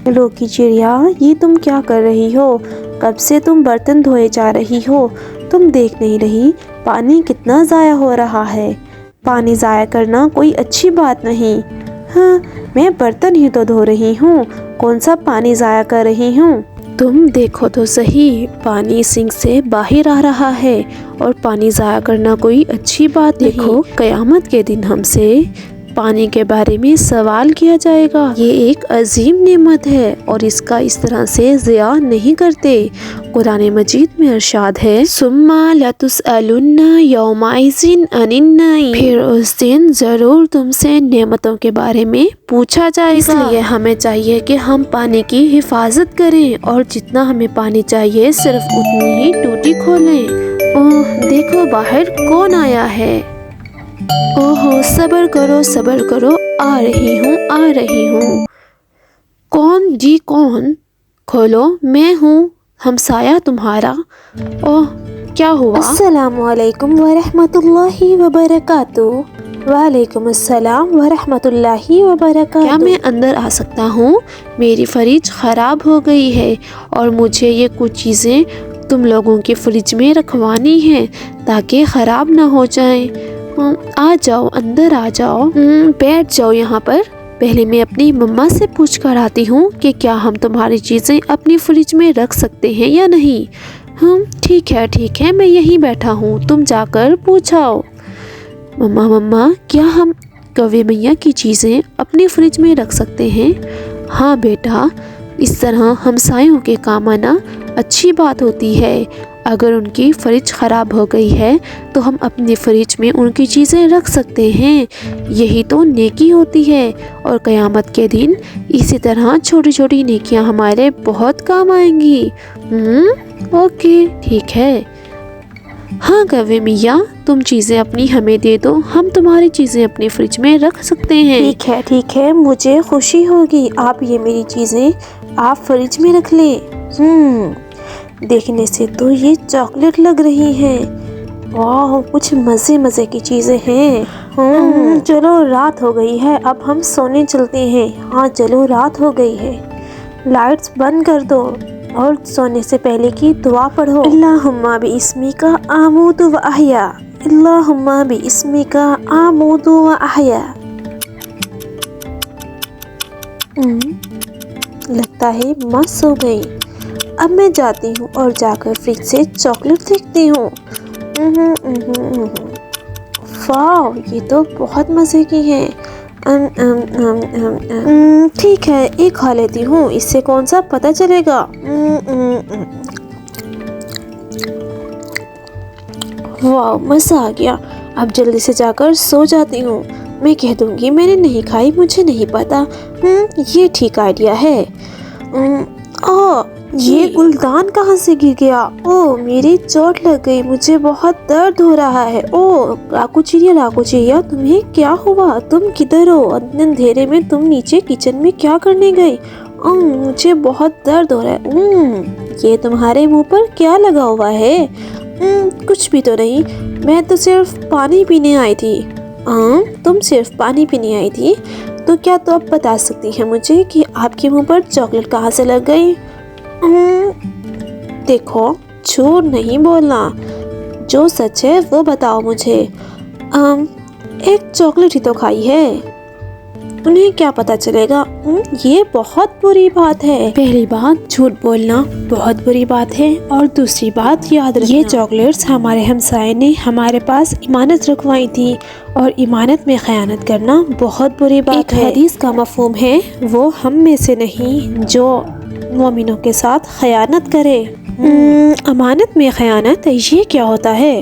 لوکی چڑیا، یہ تم کیا کر رہی ہو؟ کب سے تم برتن دھوئے جا رہی ہو؟ تم دیکھ نہیں رہی پانی کتنا ضائع ہو رہا ہے؟ پانی ضائع کرنا کوئی اچھی بات نہیں۔ ہاں، میں برتن ہی تو دھو رہی ہوں، کون سا پانی ضائع کر رہی ہوں؟ تم دیکھو تو صحیح، پانی سنک سے باہر آ رہا ہے اور پانی ضائع کرنا کوئی اچھی بات نہیں۔ دیکھو، قیامت کے دن ہم سے پانی کے بارے میں سوال کیا جائے گا۔ یہ ایک عظیم نعمت ہے اور اس کا اس طرح سے ضیاع نہیں کرتے۔ قرآن مجید میں ارشاد ہے ثم لتسألن یومئذ عن النعیم، پھر اس دن ضرور تم سے نعمتوں کے بارے میں پوچھا جائے گا۔ اس لیے ہمیں چاہیے کہ ہم پانی کی حفاظت کریں اور جتنا ہمیں پانی چاہیے صرف اتنی ہی ٹوٹی کھولیں۔ اوہ دیکھو، باہر کون آیا ہے؟ اوہو، صبر کرو، آ رہی ہوں۔ کون جی کون؟ کھولو، میں ہوں، ہمسایہ تمہارا۔ اوہ، کیا ہوا؟ السلام علیکم ورحمۃ اللہ وبرکاتہ۔ وعلیکم السلام ورحمۃ اللہ وبرکاتہ۔ کیا میں اندر آ سکتا ہوں؟ میری فریج خراب ہو گئی ہے اور مجھے یہ کچھ چیزیں تم لوگوں کے فریج میں رکھوانی ہیں تاکہ خراب نہ ہو جائیں۔ آ جاؤ، اندر آ جاؤ، بیٹھ جاؤ یہاں پر۔ پہلے میں اپنی مما سے پوچھ کر آتی ہوں کہ کیا ہم تمہاری چیزیں اپنی فریج میں رکھ سکتے ہیں یا نہیں۔ ٹھیک ہے، میں یہیں بیٹھا ہوں، تم جا کر پوچھاؤ۔ مما، کیا ہم کوے میاں کی چیزیں اپنی فریج میں رکھ سکتے ہیں؟ ہاں بیٹا، اس طرح ہمسایوں کے کام آنا اچھی بات ہوتی ہے۔ اگر ان کی فریج خراب ہو گئی ہے تو ہم اپنی فریج میں ان کی چیزیں رکھ سکتے ہیں، یہی تو نیکی ہوتی ہے۔ اور قیامت کے دن اسی طرح چھوٹی چھوٹی نیکیاں ہمارے بہت کام آئیں گی۔ اوکے، ٹھیک ہے۔ ہاں کوے میاں، تم چیزیں اپنی ہمیں دے دو، ہم تمہاری چیزیں اپنی فریج میں رکھ سکتے ہیں۔ ٹھیک ہے، مجھے خوشی ہوگی، آپ یہ میری چیزیں آپ فریج میں رکھ لیں۔ دیکھنے سے تو یہ چاکلیٹ لگ رہی ہیں، واہ، کچھ مزے کی چیزیں ہیں۔ چلو، رات ہو گئی ہے، اب ہم سونے چلتے ہیں۔ ہاں چلو، رات ہو گئی ہے، لائٹس بند کر دو اور سونے سے پہلے کی دعا پڑھو۔ اللہم باسمک اموت و احیا، اللہم باسمک اموت و احیا۔ لگتا ہے ماں سو گئی۔ اب میں جاتی ہوں اور جا کر فریج سے چاکلیٹ دیکھتی ہوں۔ واو، یہ تو بہت مزے کی ہے۔ ٹھیک ہے، ایک کھا لیتی ہوں، اس سے کون سا پتہ چلے گا۔ واو، مزہ آ گیا۔ اب جلدی سے جا کر سو جاتی ہوں، میں کہہ دوں گی میں نے نہیں کھائی، مجھے نہیں پتا۔ یہ ٹھیک آئیڈیا ہے۔ یہ گلدان کہاں سے گر گیا؟ میری چوٹ لگ گئی، مجھے بہت درد ہو رہا ہے۔ راکو چڑیا، تمہیں کیا ہوا؟ تم کدھر ہو؟ اتنے اندھیرے میں تم نیچے کچن میں کیا کرنے گئی؟ مجھے بہت درد ہو رہا ہے۔ یہ تمہارے منہ پر کیا لگا ہوا ہے؟ کچھ بھی تو نہیں، میں تو صرف پانی پینے آئی تھی۔ تم صرف پانی پینے آئی تھی؟ تو کیا تو اب بتا سکتی ہیں مجھے کہ آپ کے منہ پر چاکلیٹ کہاں سے لگ گئی؟ دیکھو، جھوٹ نہیں بولنا، جو سچ ہے وہ بتاؤ مجھے۔ ایک چاکلیٹ ہی تو کھائی ہے، انہیں کیا پتا چلے گا؟ یہ بہت بری بات ہے۔ پہلی بات، جھوٹ بولنا بہت بری بات ہے، اور دوسری بات یاد رکھنا، یہ چاکلیٹس ہمارے ہمسائے نے ہمارے پاس امانت رکھوائی تھی، اور امانت میں خیانت کرنا بہت بری بات ہے۔ ایک حدیث کا مفہوم ہے، وہ ہم میں سے نہیں جو مومنوں کے ساتھ خیانت کرے۔ امانت میں خیانت، یہ کیا ہوتا ہے؟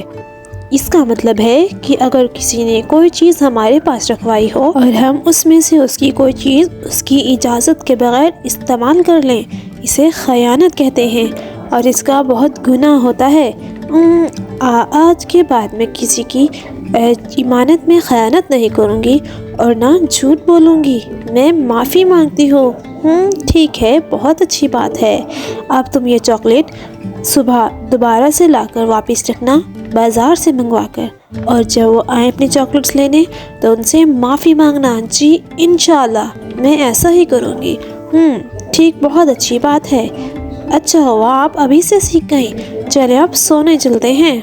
اس کا مطلب ہے کہ اگر کسی نے کوئی چیز ہمارے پاس رکھوائی ہو اور ہم اس میں سے اس کی کوئی چیز اس کی اجازت کے بغیر استعمال کر لیں، اسے خیانت کہتے ہیں، اور اس کا بہت گناہ ہوتا ہے۔ آج کے بعد میں کسی کی امانت میں خیانت نہیں کروں گی اور نہ جھوٹ بولوں گی، میں معافی مانگتی ہوں۔ ٹھیک ہے، بہت اچھی بات ہے۔ اب تم یہ چاکلیٹ صبح دوبارہ سے لا کر واپس رکھنا، بازار سے منگوا کر، اور جب وہ آئیں اپنی چاکلیٹس لینے تو ان سے معافی مانگنا۔ جی انشاءاللہ۔ میں ایسا ہی کروں گی۔ ٹھیک، بہت اچھی بات ہے۔ اچھا ہوا آپ ابھی سے سیکھ گئیں۔ چلے اب سونے چلتے ہیں۔